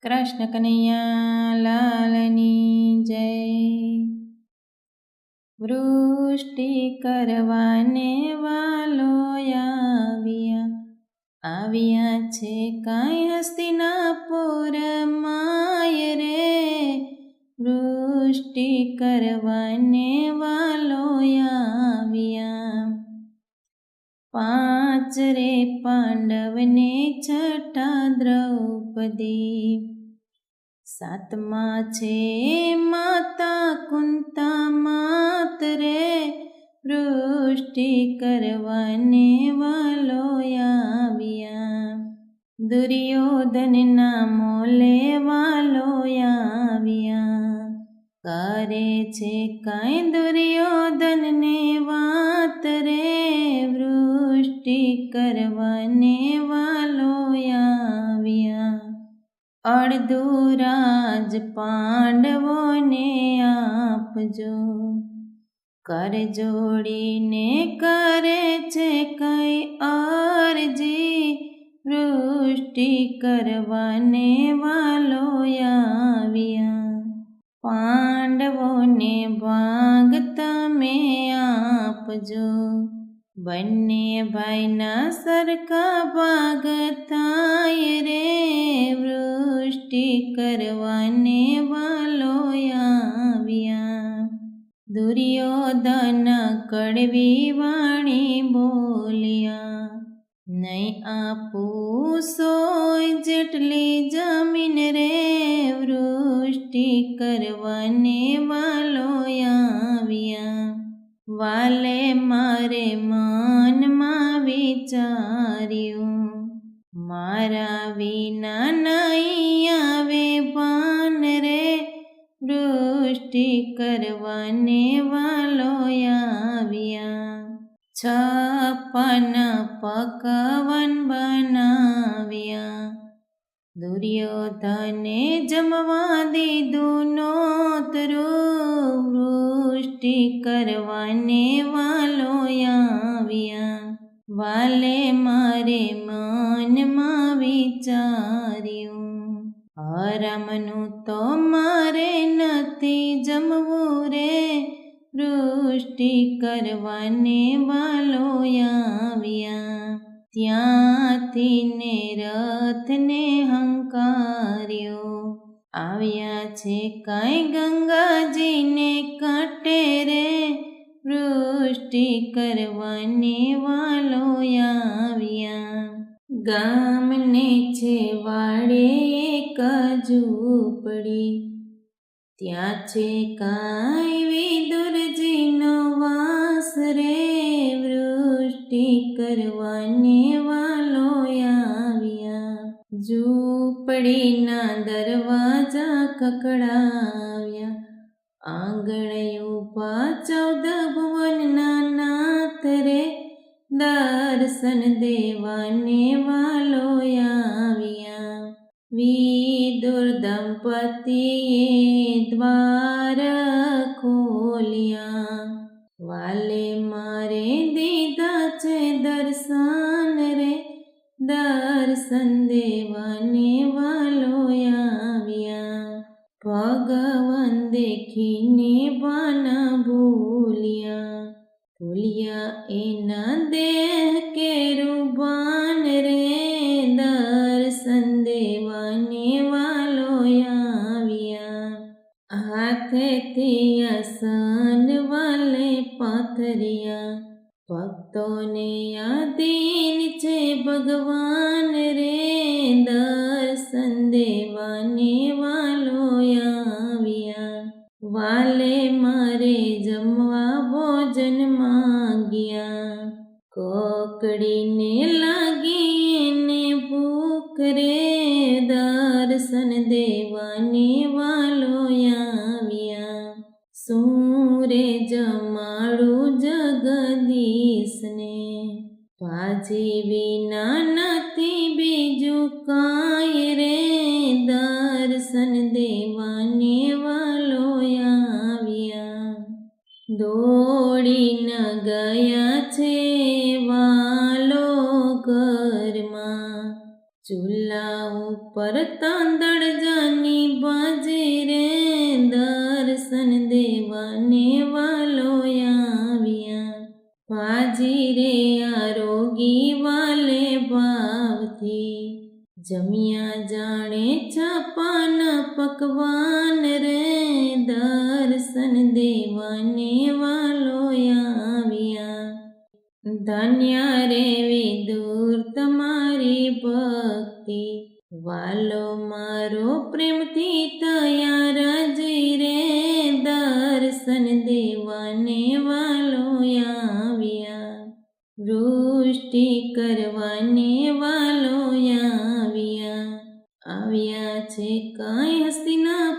કૃષ્ણ કનૈયા લાલની જય। વૃષ્ટિ કરવાને વાલો આવ્યા છે કાંઈ હસ્તિનાપુર માય રે। વૃષ્ટિ કરવાને વાલો આવ્યા। પાંચ રે પાંડવને છઠ્ઠા દ્રૌપદી। સાતમા છે માતા કુંતા માત રે। વૃષ્ટિ કરવાને વાલો આવ્યા। દુર્યોધનના મોલે વાલો આવ્યા। કરે છે કાંઈ દુર્યોધનને વાત રે। વૃષ્ટિ કરવાને વાલો આવ્યા। અડધું રાજ પાંડવોને આપજો। કર જોડીને કરે છે કઈ અરજી। વૃષ્ટિ કરવાને વાલો આવ્યા। પાંડવોને ભાગ તમે આપજો। બંને ભાઈના સરખા ભાગ થાય રે। વૃષ્ટિ કરવાને વાલો આવ્યા। દુર્યોધન કડવી વાણી બોલ્યા। નહીં આપું સોય જેટલી જમીન રે। વૃષ્ટિ કરવાને વાલો આવ્યા। વાલે મારે મનમાં વિચાર્યું। મારા વિના નહીં આવે ભાન રે। વૃષ્ટિ કરવાને વાલો આવ્યા। 56 પકવાન બનાવ્યા। દુર્યોધને જમવા દીધું નોતરું। વૃષ્ટિ કરવાને વાલો આવ્યા। વાલે મારે મનમાં વિચાર્યું। હરામનું તો મારે નથી જમવું રે। વૃષ્ટિ કરવાને વાલો આવ્યા। ત્યાંથી ને રથને હંકાર્યો। આવ્યા છે કાંઈ ગંગાજીને કાંઠે રે। વૃષ્ટિ કરવાને વાલો આવ્યા। ગામને છે વાડે એક ઝૂંપડી। ત્યાં છે કાંઈ વિદુરજીનો વાસ રે। વૃષ્ટિ કરવાને વાલો આવ્યા। ઝૂંપડીના દરવાજા ખખડાવ્યા। આંગણે ઊભા 14 ભુવનના નાથ રે। દર્શન દેવાને વાલો આવ્યા। વિદુર દંપતીએ દ્વાર ખોલ્યા। વાલે મારે દીધા છે દર્શન રે। દર્શન દેવાને વાલો આવ્યા। ભગવાન દેખીને ભાન ભૂલ્યા। એના દેહ કેરું ભાન રે। દર્શન દેવાને વાલો આવ્યા। હાથેથી આસન વાલે પાથર્યા। ભક્તોને આધીન છે ભગવાન રે। દર્શન દેવાને વાલો આવ્યા। વાલે મારે જમવા ભોજન માંગ્યા। કોકડીને લાગી એને ભૂખ રે। દર્શન દેવાને વાલો આવ્યા। શું રે જમાડું જગદીશને। ભાજી વિના નથી બીજું કાંઈ રે। દર્શન દેવાને વાલો આવ્યા। દોડીને ગયા છે વાલો ઘરમાં। ચૂલા ઉપર તાંદળ જમ્યા જાણે છપ્પન પકવાન રે, દર્શન દેવાને વાલો આવ્યા. ધન્ય રે વિદુર તમારી ભક્તિ, વાલો મારો પ્રેમથી તૈયાર જઈ રે, દર્શન દેવાને વાલો આવ્યા. વૃષ્ટિ કરવાને વાલો આવ્યા. આવ્યા છે કાંઈ હસ્તિના